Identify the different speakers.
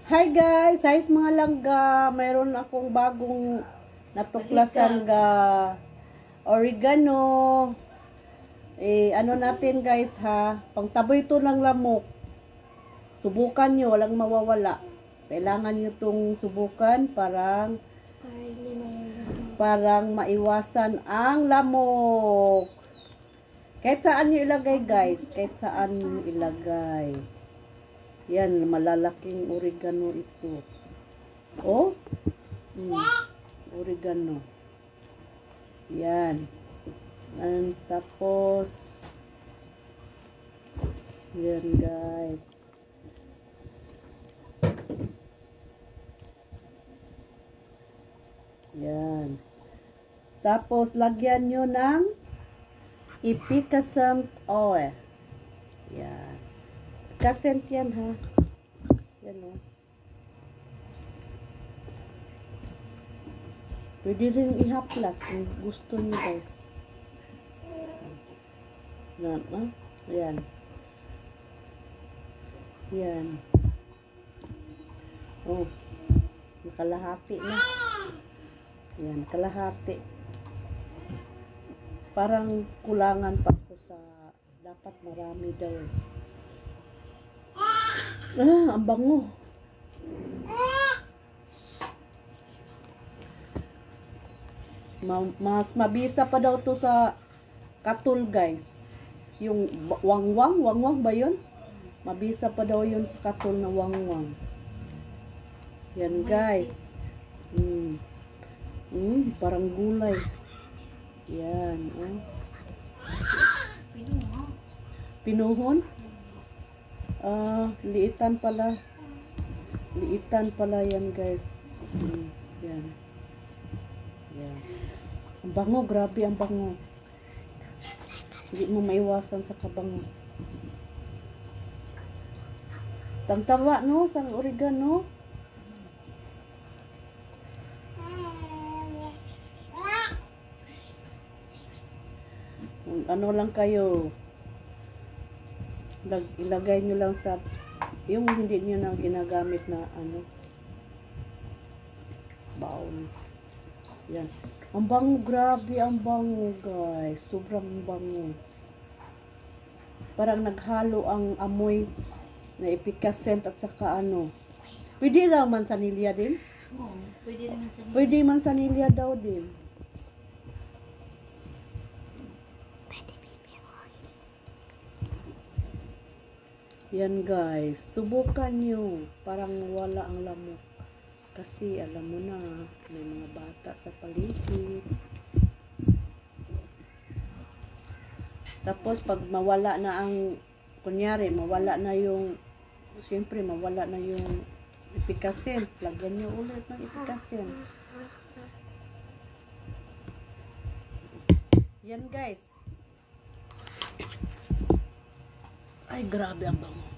Speaker 1: Hi guys, size mga langga. Mayroon akong bagong natuklasan ga oregano. Ano natin guys ha, pangtaboy ito ng lamok. Subukan nyo, walang mawawala. Kailangan nyo itong subukan parang maiwasan ang lamok. Kahit saan nyo ilagay guys, kahit saan nyo ilagay. Yan, malalaking oregano ito. Oh? Oregano. Yan. And tapos, yan guys. Yan. Tapos, lagyan nyo ng effervescent oil. Yan. Effervescent yan ha. Yan o. Pwede rin ihaplas kung gusto nyo guys. Yan ha. Yan. Yan. Oh. Kalahati na. Yan. Kalahati. Parang kulangan pa ko sa dapat marami daw eh. Ang bango. Mas mabisa pa daw to sa katul guys. Yung wangwang ba yun? Mabisa pa daw yun sa katul na wangwang. Yan guys. Parang gulay. Yan. Pinuhon? Liitan pala. Liitan pala yan guys. Yan. Yan. Ang bango, grabe ang bango. Hindi mo maiwasan sa kabango. Tangtawa no, sa oregano. Ano lang kayo, ilagay nyo lang sa yung hindi nyo na ginagamit na ano baon. Yan. Ang bango, grabe ang bango guys, sobrang bango. Parang naghalo ang amoy na effervescent at saka ano, pwede lang mansanilya din. Pwede mansanilya daw din. Yan guys, subukan nyo parang wala ang lamok. Kasi alam mo na, may mga bata sa paligid. Tapos pag mawala na ang, kunyari, mawala na yung, siyempre mawala na yung effervescent, lagyan nyo ulit ng effervescent. Yan guys. Ay, grabe ang bango.